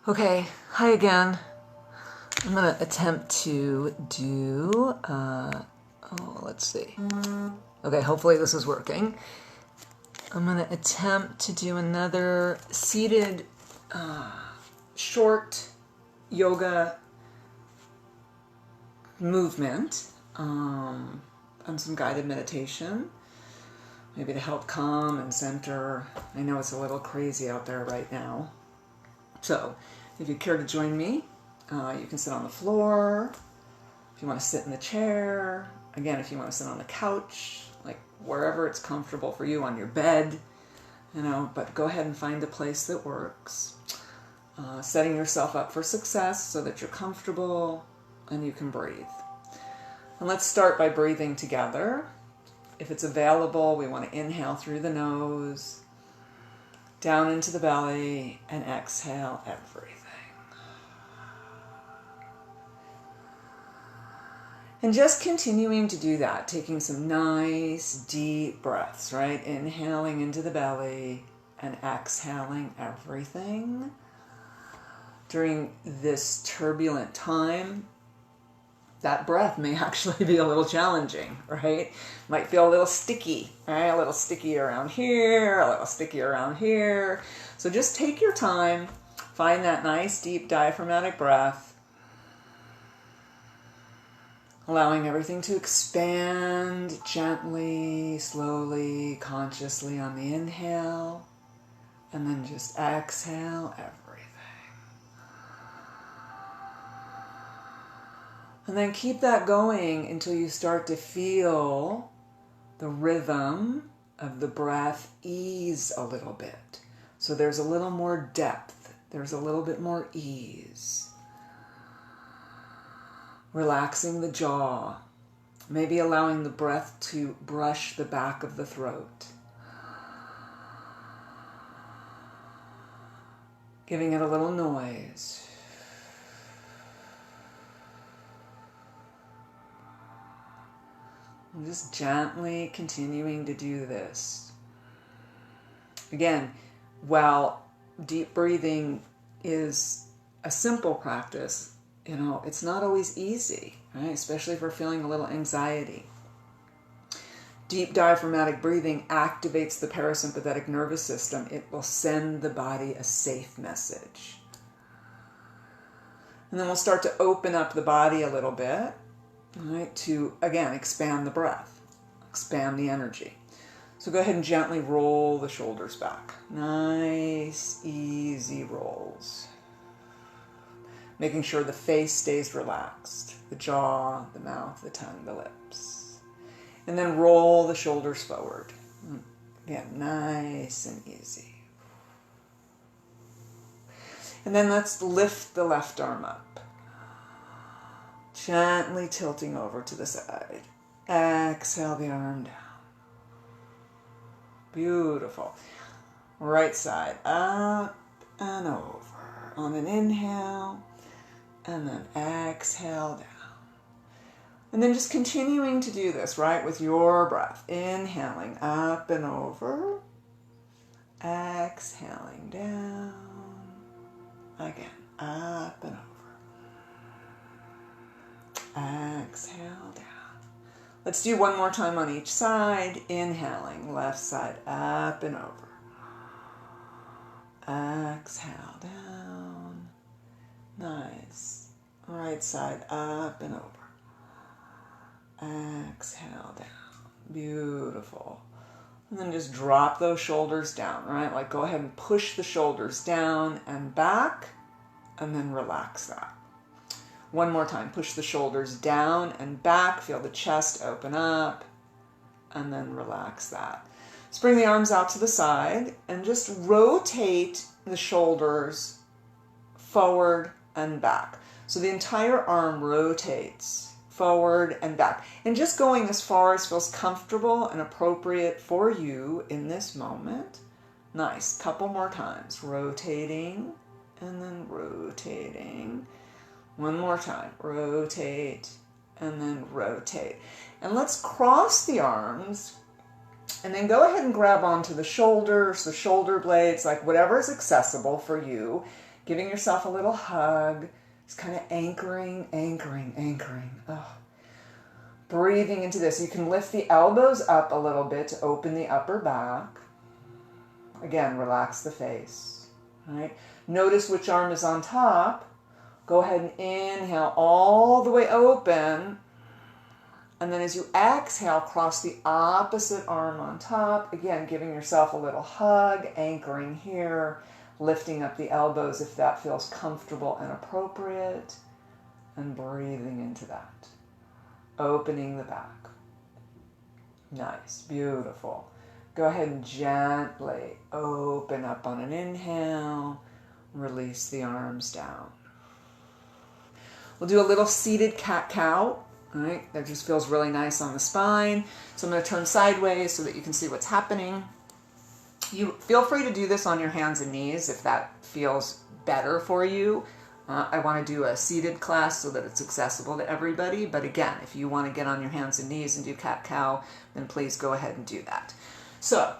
Okay, hi again. I'm gonna attempt to do, let's see. Okay, hopefully this is working. I'm gonna attempt to do another seated, short yoga movement, and some guided meditation, maybe to help calm and center. I know it's a little crazy out there right now. So, if you care to join me, you can sit on the floor. If you want to sit in the chair, again, if you want to sit on the couch, like wherever it's comfortable for you, on your bed, but go ahead and find a place that works. Setting yourself up for success so that you're comfortable and you can breathe. And let's start by breathing together. If it's available, we want to inhale through the nose, down into the belly, and exhale everything. And just continuing to do that, taking some nice deep breaths, right? Inhaling into the belly and exhaling everything. During this turbulent time, that breath may actually be a little challenging, right? Might feel a little sticky, right? A little sticky around here, a little sticky around here. So just take your time, find that nice deep diaphragmatic breath, allowing everything to expand gently, slowly, consciously on the inhale, and then just exhale everything. And then keep that going until you start to feel the rhythm of the breath ease a little bit. So there's a little more depth, there's a little bit more ease. Relaxing the jaw, maybe allowing the breath to brush the back of the throat. Giving it a little noise. And just gently continuing to do this. Again, while deep breathing is a simple practice, it's not always easy, right? Especially if we're feeling a little anxiety. Deep diaphragmatic breathing activates the parasympathetic nervous system. It will send the body a safe message. And then we'll start to open up the body a little bit, right, to, again, expand the breath, expand the energy. So go ahead and gently roll the shoulders back. Nice, easy rolls. Making sure the face stays relaxed, the jaw, the mouth, the tongue, the lips. And then roll the shoulders forward. Again, nice and easy. And then let's lift the left arm up. Gently tilting over to the side. Exhale the arm down. Beautiful. Right side up and over. On an inhale. And then exhale down. And then just continuing to do this, right, with your breath. Inhaling up and over. Exhaling down. Again, up and over. Exhale down. Let's do one more time on each side. Inhaling, left side up and over. Exhale down. Nice. Right side up and over. Exhale down. Beautiful. And then just drop those shoulders down, right? Like go ahead and push the shoulders down and back, and then relax that. One more time. Push the shoulders down and back. Feel the chest open up, and then relax that. Let's bring the arms out to the side and just rotate the shoulders forward and back. So the entire arm rotates forward and back. And just going as far as feels comfortable and appropriate for you in this moment. Nice. Couple more times. Rotating and then rotating. One more time. Rotate and then rotate. And let's cross the arms and then go ahead and grab onto the shoulders, the shoulder blades, like whatever is accessible for you. Giving yourself a little hug. Just kind of anchoring. Oh. Breathing into this. You can lift the elbows up a little bit to open the upper back. Again, relax the face. All right? Notice which arm is on top. Go ahead and inhale all the way open. And then as you exhale, cross the opposite arm on top. Again, giving yourself a little hug, anchoring here, lifting up the elbows if that feels comfortable and appropriate, and breathing into that. Opening the back. Nice, beautiful. Go ahead and gently open up on an inhale. Release the arms down. We'll do a little seated cat-cow. All right, that just feels really nice on the spine. So I'm going to turn sideways so that you can see what's happening. You feel free to do this on your hands and knees if that feels better for you. I want to do a seated class so that it's accessible to everybody. But again, if you want to get on your hands and knees and do cat-cow, then please go ahead and do that. So,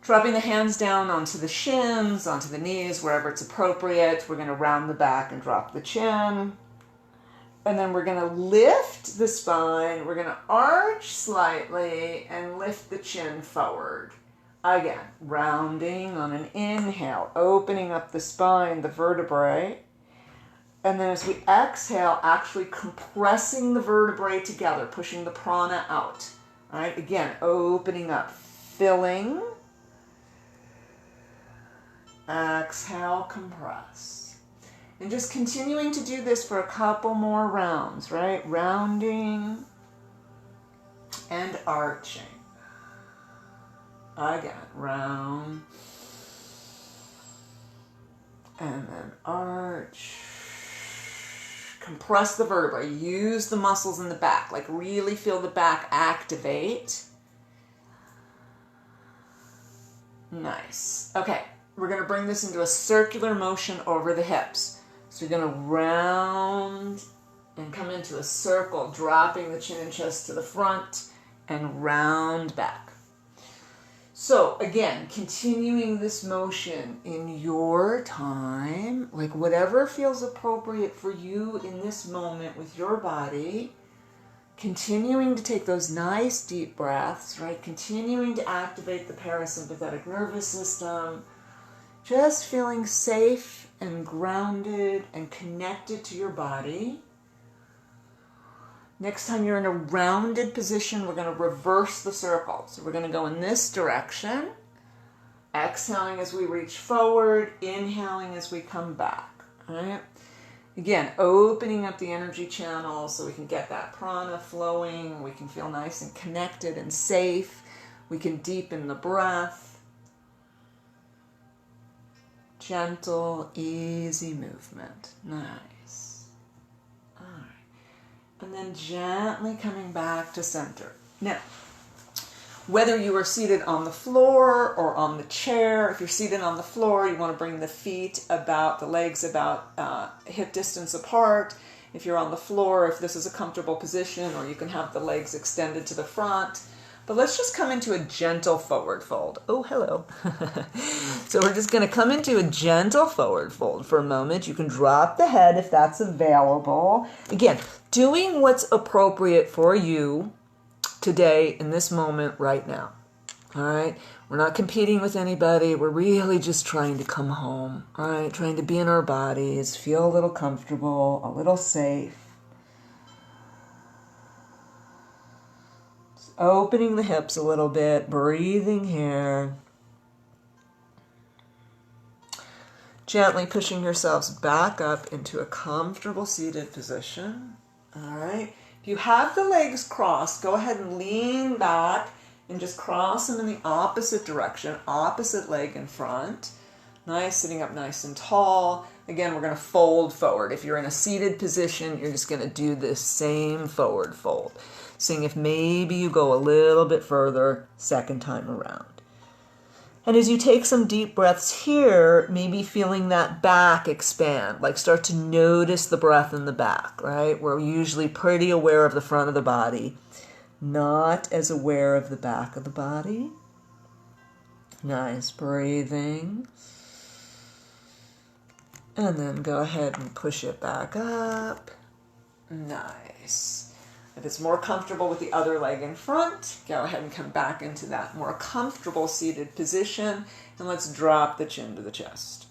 dropping the hands down onto the shins, onto the knees, wherever it's appropriate. We're going to round the back and drop the chin. And then we're going to lift the spine. We're going to arch slightly and lift the chin forward. Again, rounding on an inhale, opening up the spine, the vertebrae. And then as we exhale, actually compressing the vertebrae together, pushing the prana out. All right, again, opening up, filling. Exhale, compress. And just continuing to do this for a couple more rounds, right? Rounding and arching. Again, round. And then arch. Compress the vertebrae. Use the muscles in the back. Like really feel the back activate. Nice. Okay, we're going to bring this into a circular motion over the hips. So you're going to round and come into a circle, dropping the chin and chest to the front and round back. So again, continuing this motion in your time, like whatever feels appropriate for you in this moment with your body, continuing to take those nice deep breaths, right? Continuing to activate the parasympathetic nervous system, just feeling safe and grounded and connected to your body. Next time you're in a rounded position, we're going to reverse the circle. So we're going to go in this direction, exhaling as we reach forward, inhaling as we come back. All right? Again, opening up the energy channels so we can get that prana flowing. We can feel nice and connected and safe. We can deepen the breath. Gentle, easy movement. Nice. And then gently coming back to center. Now, whether you are seated on the floor or on the chair, if you're seated on the floor, you want to bring the feet about, the legs about hip distance apart. If you're on the floor, if this is a comfortable position, or you can have the legs extended to the front. But let's just come into a gentle forward fold. Oh, hello. So we're just going to come into a gentle forward fold for a moment. You can drop the head if that's available. Again, doing what's appropriate for you today in this moment right now. All right? We're not competing with anybody. We're really just trying to come home. All right? Trying to be in our bodies, feel a little comfortable, a little safe. Opening the hips a little bit, breathing here. Gently pushing yourselves back up into a comfortable seated position. All right. If you have the legs crossed, go ahead and lean back and just cross them in the opposite direction, opposite leg in front. Nice, sitting up nice and tall. Again, we're going to fold forward. If you're in a seated position, you're just going to do this same forward fold. Seeing if maybe you go a little bit further second time around. And as you take some deep breaths here, maybe feeling that back expand, like start to notice the breath in the back, right? We're usually pretty aware of the front of the body, not as aware of the back of the body. Nice breathing. And then go ahead and push it back up. Nice. If it's more comfortable with the other leg in front, go ahead and come back into that more comfortable seated position. And let's drop the chin to the chest.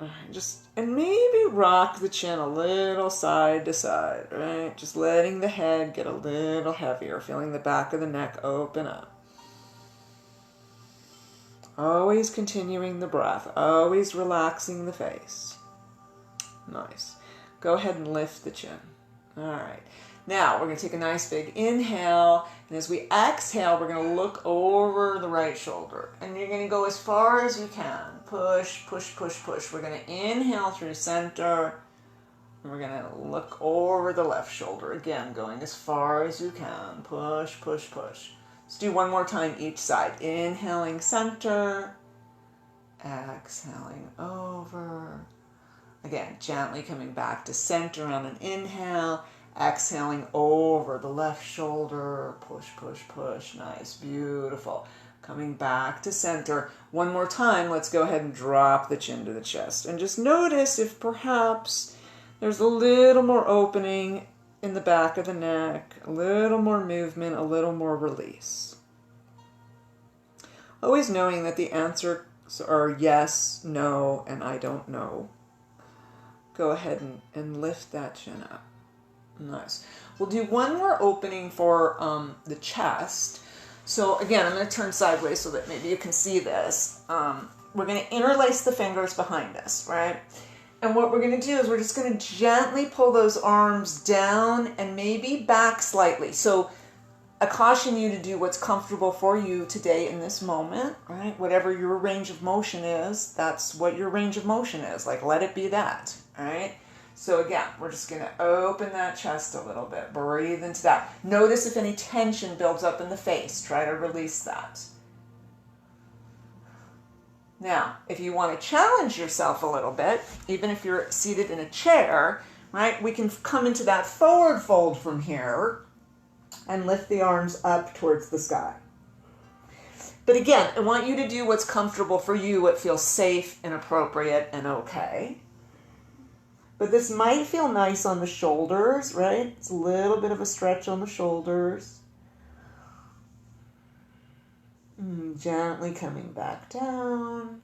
All right, and maybe rock the chin a little side to side, right? Just letting the head get a little heavier, feeling the back of the neck open up. Always continuing the breath, always relaxing the face. Nice. Go ahead and lift the chin. All right. Now, we're going to take a nice big inhale, and as we exhale, we're going to look over the right shoulder, and you're going to go as far as you can. Push, push, push, push. We're going to inhale through center, and we're going to look over the left shoulder. Again, going as far as you can. Push, push, push. Let's do one more time each side. Inhaling center, exhaling over. Again, gently coming back to center on an inhale. Exhaling over the left shoulder. Push, push, push. Nice. Beautiful. Coming back to center. One more time. Let's go ahead and drop the chin to the chest. And just notice if perhaps there's a little more opening in the back of the neck. A little more movement. A little more release. Always knowing that the answers are yes, no, and I don't know. Go ahead and lift that chin up. Nice. We'll do one more opening for the chest. So again, I'm going to turn sideways so that maybe you can see this. We're going to interlace the fingers behind us, right? And what we're going to do is we're just going to gently pull those arms down and maybe back slightly. So I caution you to do what's comfortable for you today in this moment, right? Whatever your range of motion is, that's what your range of motion is. Like, let it be that, all right? So again, we're just going to open that chest a little bit. Breathe into that. Notice if any tension builds up in the face. Try to release that. Now, if you want to challenge yourself a little bit, even if you're seated in a chair, right, we can come into that forward fold from here and lift the arms up towards the sky. But again, I want you to do what's comfortable for you, what feels safe and appropriate and okay. But this might feel nice on the shoulders, right? It's a little bit of a stretch on the shoulders. Gently coming back down.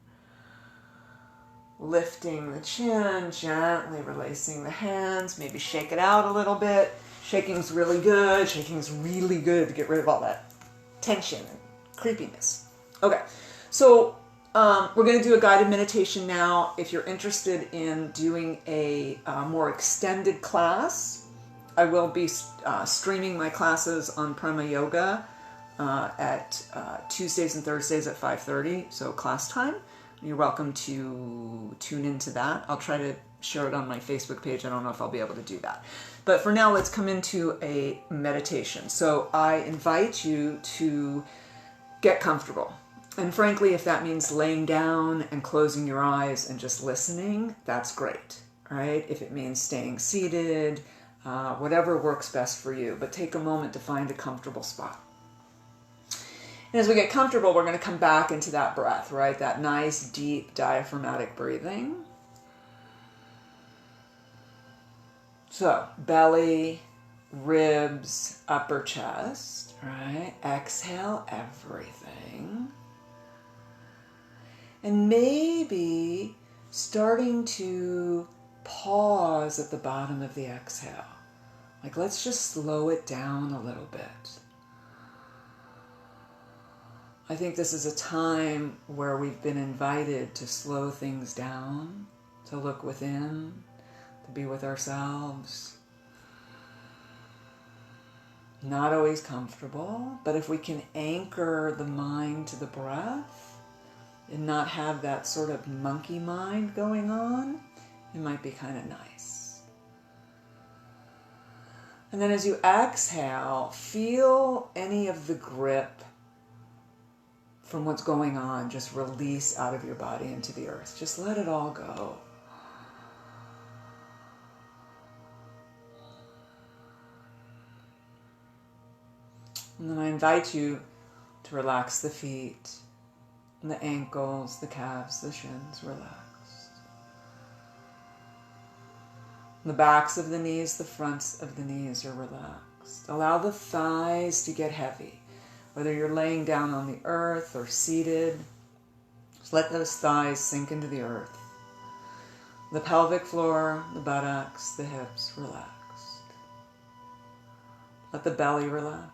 Lifting the chin, gently releasing the hands. Maybe shake it out a little bit. Shaking's really good. Shaking's really good to get rid of all that tension and creepiness. Okay, so we're going to do a guided meditation now. If you're interested in doing a more extended class, I will be streaming my classes on Prema Yoga at Tuesdays and Thursdays at 5:30, so class time. You're welcome to tune into that. I'll try to share it on my Facebook page. I don't know if I'll be able to do that. But for now, let's come into a meditation. So I invite you to get comfortable. And frankly, if that means laying down and closing your eyes and just listening, that's great, right? If it means staying seated, whatever works best for you. But take a moment to find a comfortable spot. And as we get comfortable, we're going to come back into that breath, right? That nice, deep, diaphragmatic breathing. So, belly, ribs, upper chest, right? Exhale everything. And maybe starting to pause at the bottom of the exhale. Like, let's just slow it down a little bit. I think this is a time where we've been invited to slow things down, to look within, to be with ourselves. Not always comfortable, but if we can anchor the mind to the breath and not have that sort of monkey mind going on, it might be kind of nice. And then as you exhale, feel any of the grip from what's going on just release out of your body into the earth. Just let it all go. And then I invite you to relax the feet, and the ankles, the calves, the shins, relaxed. The backs of the knees, the fronts of the knees are relaxed. Allow the thighs to get heavy. Whether you're laying down on the earth or seated, just let those thighs sink into the earth. The pelvic floor, the buttocks, the hips relaxed. Let the belly relax.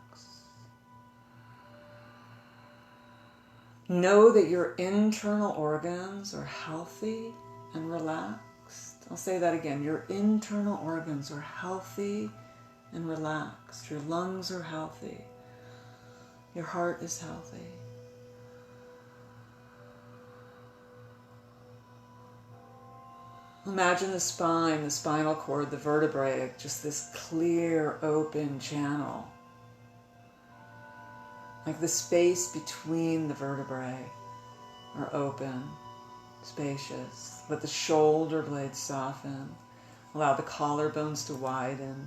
Know that your internal organs are healthy and relaxed. I'll say that again. Your internal organs are healthy and relaxed. Your lungs are healthy. Your heart is healthy. Imagine the spine, the spinal cord, the vertebrae, just this clear, open channel. Like the space between the vertebrae are open, spacious. Let the shoulder blades soften. Allow the collarbones to widen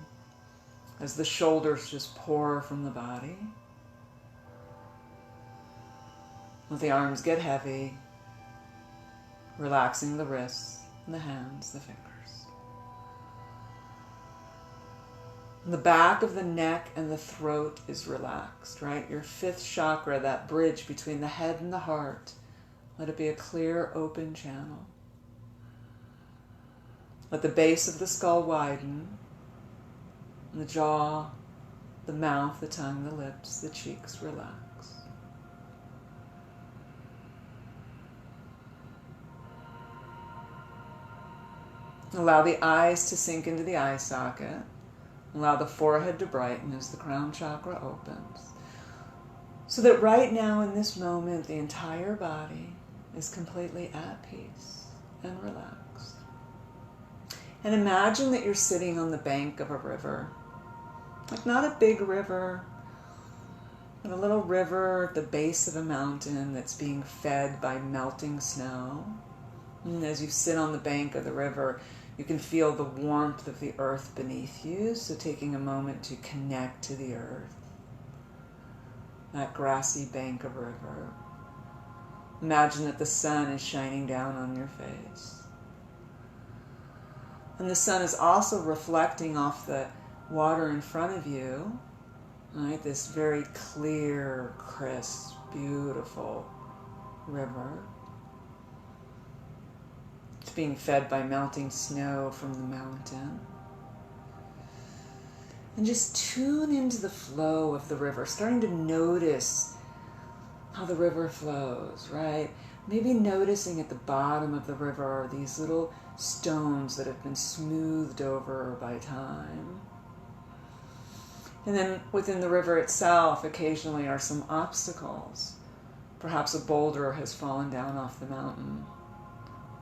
as the shoulders just pour from the body. Let the arms get heavy, relaxing the wrists, the hands, the fingers. The back of the neck and the throat is relaxed, right? Your fifth chakra, that bridge between the head and the heart, let it be a clear, open channel. Let the base of the skull widen, and the jaw, the mouth, the tongue, the lips, the cheeks relax. Allow the eyes to sink into the eye socket. Allow the forehead to brighten as the crown chakra opens. So that right now in this moment, the entire body is completely at peace and relaxed. And imagine that you're sitting on the bank of a river. Like not a big river, but a little river at the base of a mountain that's being fed by melting snow. And as you sit on the bank of the river, you can feel the warmth of the earth beneath you, so taking a moment to connect to the earth, that grassy bank of river. Imagine that the sun is shining down on your face. And the sun is also reflecting off the water in front of you, right? This very clear, crisp, beautiful river. It's being fed by melting snow from the mountain. And just tune into the flow of the river, starting to notice how the river flows, right? Maybe noticing at the bottom of the river are these little stones that have been smoothed over by time. And then within the river itself, occasionally are some obstacles. Perhaps a boulder has fallen down off the mountain,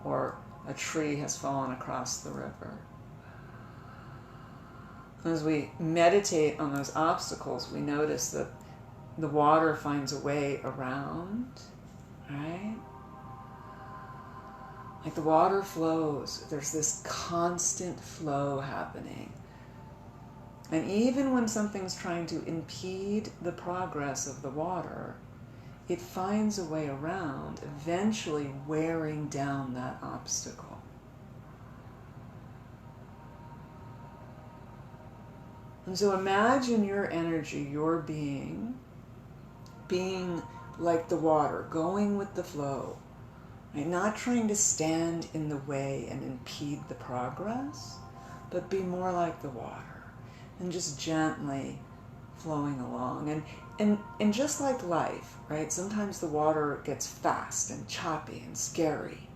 or a tree has fallen across the river. As we meditate on those obstacles, we notice that the water finds a way around, right? Like the water flows. There's this constant flow happening. And even when something's trying to impede the progress of the water, it finds a way around, eventually wearing down that obstacle. And so imagine your energy, your being like the water, going with the flow, right? Not trying to stand in the way and impede the progress, but be more like the water and just gently flowing along. And just like life, right? Sometimes the water gets fast and choppy and scary.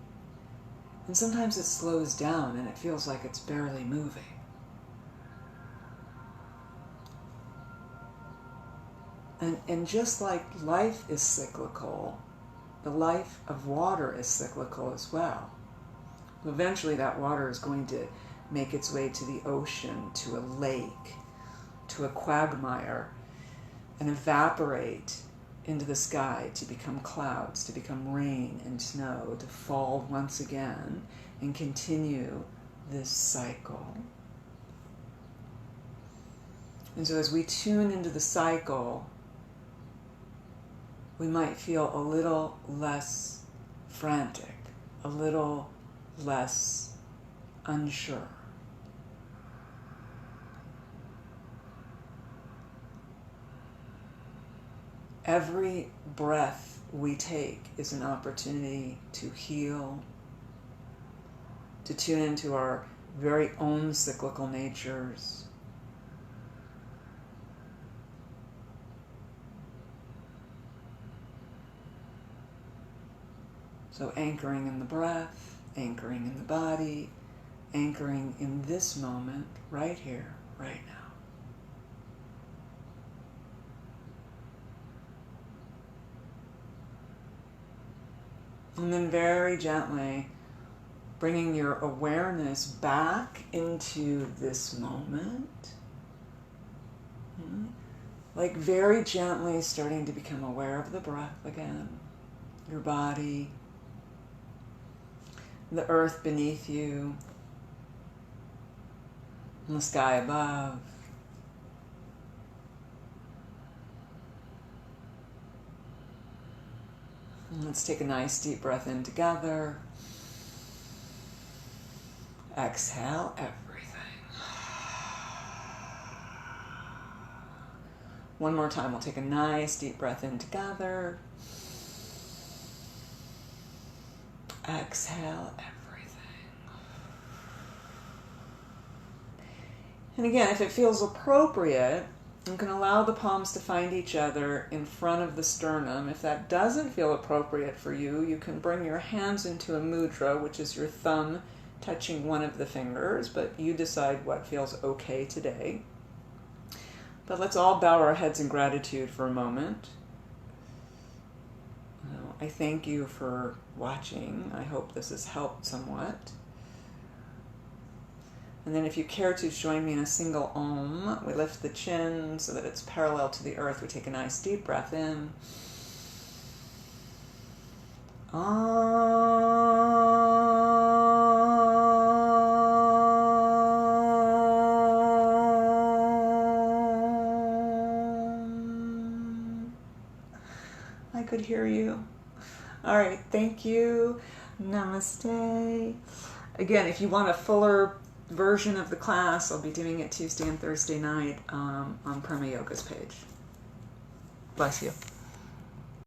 And sometimes it slows down and it feels like it's barely moving. And just like life is cyclical, the life of water is cyclical as well. Eventually that water is going to make its way to the ocean, to a lake, to a quagmire, and evaporate into the sky to become clouds, to become rain and snow, to fall once again and continue this cycle. And so as we tune into the cycle, we might feel a little less frantic, a little less unsure. Every breath we take is an opportunity to heal, to tune into our very own cyclical natures. So anchoring in the breath, anchoring in the body, anchoring in this moment, right here, right now. And then very gently bringing your awareness back into this moment. Like very gently starting to become aware of the breath again, your body, the earth beneath you, and the sky above. And let's take a nice deep breath in together. Exhale everything. One more time, we'll take a nice deep breath in together. Exhale everything. And again, if it feels appropriate, you can allow the palms to find each other in front of the sternum. If that doesn't feel appropriate for you, you can bring your hands into a mudra, which is your thumb touching one of the fingers, but you decide what feels okay today. But let's all bow our heads in gratitude for a moment. I thank you for watching. I hope this has helped somewhat. And then if you care to join me in a single Om, we lift the chin so that it's parallel to the earth. We take a nice deep breath in. I could hear you. All right, thank you. Namaste. Again, if you want a fuller version of the class, I'll be doing it Tuesday and Thursday night on Prema Yoga's page. Bless you.